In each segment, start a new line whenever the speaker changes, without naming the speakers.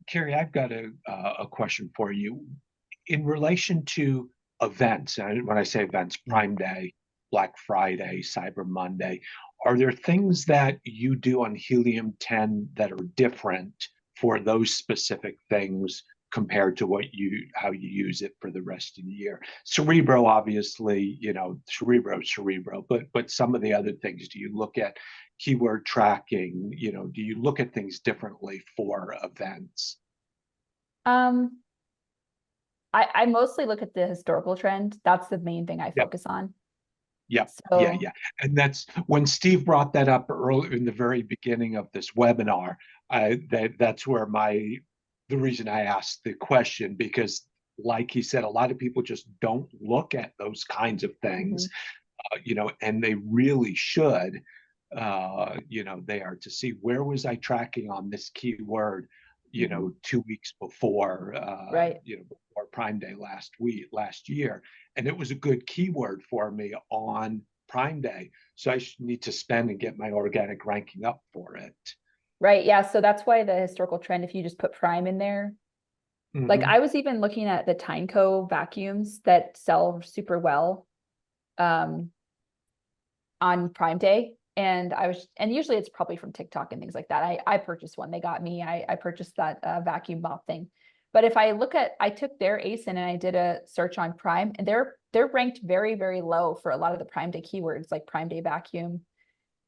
Carrie, I've got a question for you in relation to events. And when I say events, Prime Day, Black Friday, Cyber Monday, are there things that you do on Helium 10 that are different for those specific things compared to how you use it for the rest of the year? Cerebro, obviously, Cerebro, but some of the other things, do you look at keyword tracking? Do you look at things differently for events?
Um, I mostly look at the historical trend. That's the main thing I
Yep.
focus on.
Yep.
So,
Yeah. And that's when Steve brought that up early in the very beginning of this webinar. That's where the reason I asked the question, because like he said, a lot of people just don't look at those kinds of things, and they really should. They are to see, where was I tracking on this keyword, 2 weeks before,
right.
before Prime Day last year. And it was a good keyword for me on Prime Day. So I need to spend and get my organic ranking up for it.
Right. Yeah. So that's why the historical trend, if you just put Prime in there, like I was even looking at the Tyneco vacuums that sell super well on Prime Day. And usually it's probably from TikTok and things like that. I purchased one. They got me. I purchased that vacuum mop thing. But if I took their ASIN and I did a search on Prime, and they're ranked very, very low for a lot of the Prime Day keywords, like Prime Day vacuum.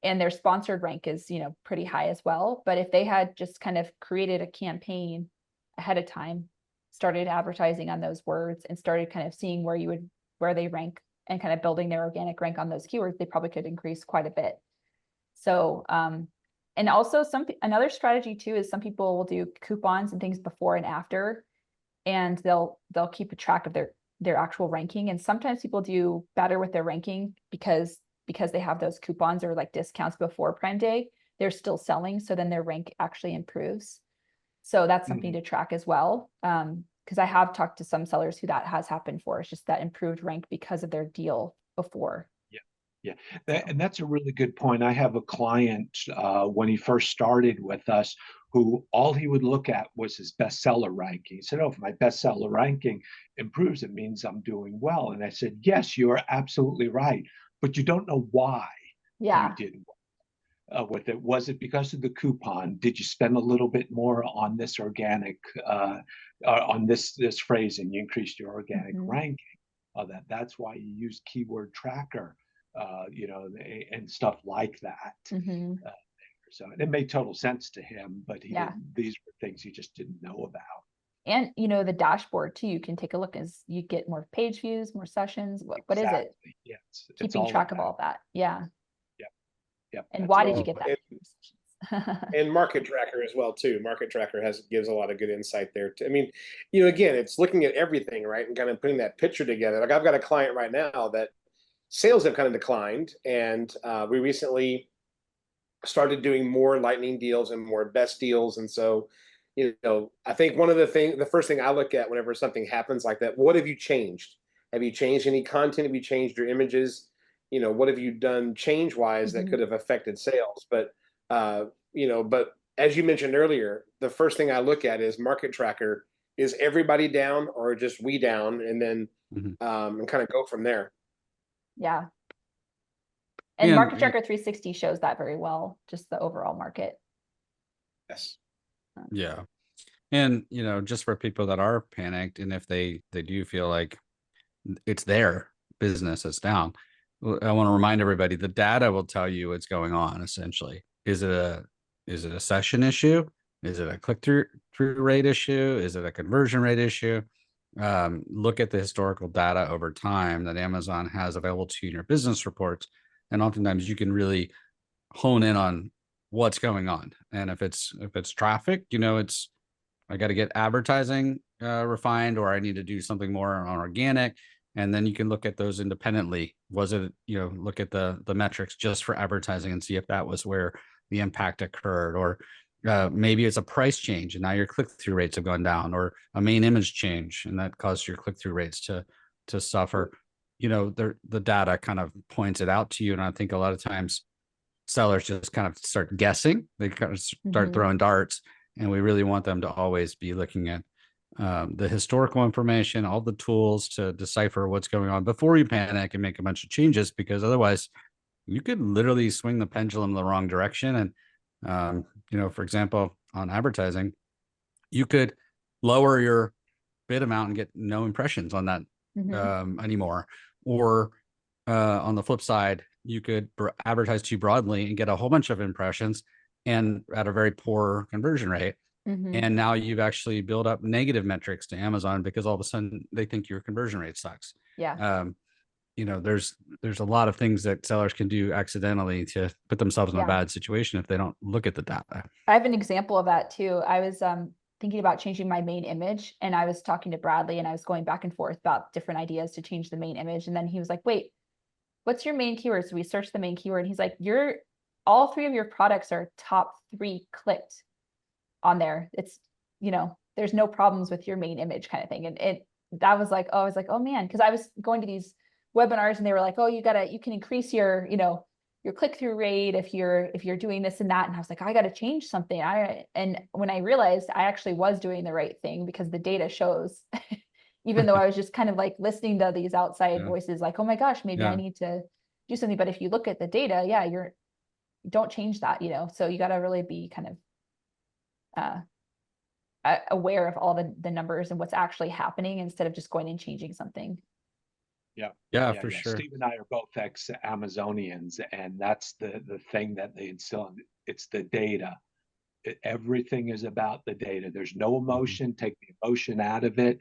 And their sponsored rank is, pretty high as well. But if they had just kind of created a campaign ahead of time, started advertising on those words, and started kind of seeing where they rank, and kind of building their organic rank on those keywords, they probably could increase quite a bit. So, and also another strategy too is some people will do coupons and things before and after, and they'll keep a track of their actual ranking. And sometimes people do better with their ranking because they have those coupons or like discounts before Prime Day, they're still selling. So then their rank actually improves. So that's something to track as well. Because I have talked to some sellers who that has happened for. It's just that improved rank because of their deal before.
Yeah. And that's a really good point. I have a client when he first started with us, who all he would look at was his bestseller ranking. He said, "Oh, if my bestseller ranking improves, it means I'm doing well." And I said, "Yes, you are absolutely right, but you don't know why you did well with it. Was it because of the coupon? Did you spend a little bit more on this organic, on this phrasing? You increased your organic ranking. That's why you use keyword tracker, and stuff like that." So it made total sense to him, but these were things he just didn't know about.
And the dashboard too, you can take a look as you get more page views, more sessions. What is it?
Yeah,
keeping track of all that. Yeah.
Yep.
And why did you get that?
And Market Tracker as well too. Market Tracker gives a lot of good insight there too. I mean, again, it's looking at everything, right, and kind of putting that picture together. Like I've got a client right now that sales have kind of declined, and we recently started doing more lightning deals and more best deals. And so, I think the first thing I look at whenever something happens like that, what have you changed? Have you changed any content? Have you changed your images? What have you done change-wise that could have affected sales? But but as you mentioned earlier, the first thing I look at is Market Tracker. Is everybody down or just we down? And then and kind of go from there.
Yeah. And Market Tracker 360 shows that very well, just the overall market.
Yes.
Yeah. And, just for people that are panicked, and if they do feel like it's their business that's down, I want to remind everybody, the data will tell you what's going on essentially. Is it a session issue? Is it a click-through rate issue? Is it a conversion rate issue? Look at the historical data over time that Amazon has available to you in your business reports. And oftentimes you can really hone in on what's going on. And if it's traffic, I got to get advertising refined, or I need to do something more on organic. And then you can look at those independently. Was it, look at the metrics just for advertising and see if that was where the impact occurred, or maybe it's a price change and now your click-through rates have gone down, or a main image change and that caused your click-through rates to suffer. The data kind of points it out to you. And I think a lot of times sellers just kind of start guessing. They kind of start throwing darts, And we really want them to always be looking at the historical information, all the tools to decipher what's going on before you panic and make a bunch of changes, because otherwise you could literally swing the pendulum the wrong direction. And, for example, on advertising, you could lower your bid amount and get no impressions on that anymore. Or on the flip side, you could advertise too broadly and get a whole bunch of impressions and at a very poor conversion rate. And now you've actually built up negative metrics to Amazon because all of a sudden they think your conversion rate sucks.
Yeah.
There's a lot of things that sellers can do accidentally to put themselves in a bad situation if they don't look at the data.
I have an example of that too. I was thinking about changing my main image, and I was talking to Bradley, and I was going back and forth about different ideas to change the main image. And then he was like, wait, what's your main keyword? So we searched the main keyword, and he's like, all 3 of your products are top 3 clicked on there. It's, there's no problems with your main image kind of thing. And that was like, oh man, because I was going to these webinars and they were like, oh, you can increase your, your click-through rate if you're doing this and that. And I was like, I got to change something. And when I realized I actually was doing the right thing, because the data shows, even though I was just kind of like listening to these outside voices, like, oh my gosh, maybe I need to do something. But if you look at the data, don't change that, so you got to really be kind of aware of all the numbers and what's actually happening instead of just going and changing something.
Yeah, for sure.
Steve and I are both ex-Amazonians, and that's the thing that they instill. It's the data. Everything is about the data. There's no emotion. Take the emotion out of it.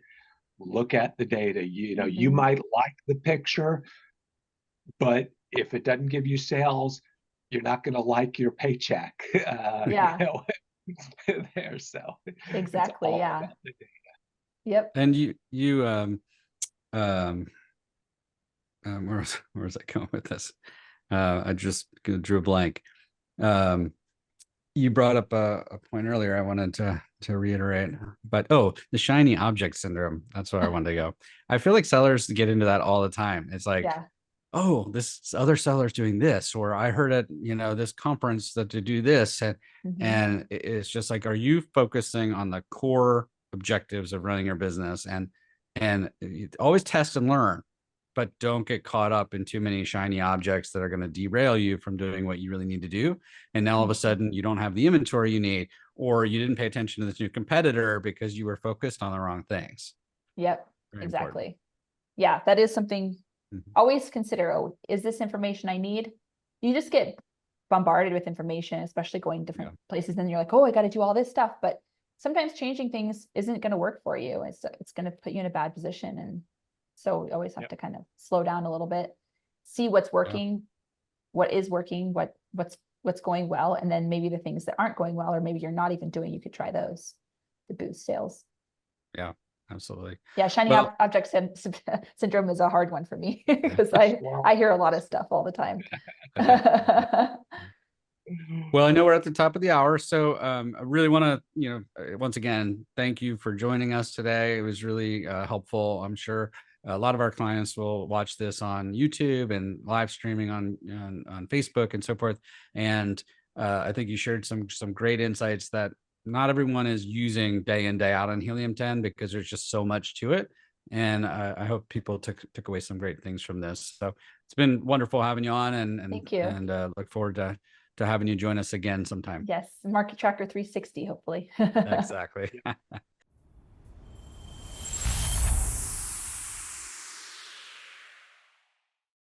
Look at the data. You might like the picture, but if it doesn't give you sales, you're not going to like your paycheck. There, so
exactly, yeah. Yep.
And where was I going with this? I just drew a blank. You brought up a point earlier I wanted to reiterate, but the shiny object syndrome. That's where I wanted to go. I feel like sellers get into that all the time. It's like, oh, this other seller's doing this, or I heard at this conference that to do this, and it's just like, are you focusing on the core objectives of running your business? And always test and learn, but don't get caught up in too many shiny objects that are going to derail you from doing what you really need to do. And now all of a sudden you don't have the inventory you need, or you didn't pay attention to this new competitor because you were focused on the wrong things.
Yep, exactly. Important. Yeah, that is something. Always consider, is this information I need? You just get bombarded with information, especially going different places. And you're like, oh, I got to do all this stuff. But sometimes changing things isn't going to work for you. It's going to put you in a bad position. And so we always have to kind of slow down a little bit, see what's working, what is working, what's going well. And then maybe the things that aren't going well, or maybe you're not even doing, you could try those to boost sales.
Yeah. Absolutely.
Yeah, shiny object syndrome is a hard one for me because I hear a lot of stuff all the time.
Well, I know we're at the top of the hour, so I really want to, once again, thank you for joining us today. It was really helpful. I'm sure a lot of our clients will watch this on YouTube and live streaming on Facebook and so forth. And I think you shared some great insights that not everyone is using day in, day out on Helium 10 because there's just so much to it. And I hope people took away some great things from this. So it's been wonderful having you on, and
thank you.
And look forward to having you join us again sometime.
Yes, Market Tracker 360, hopefully.
Exactly.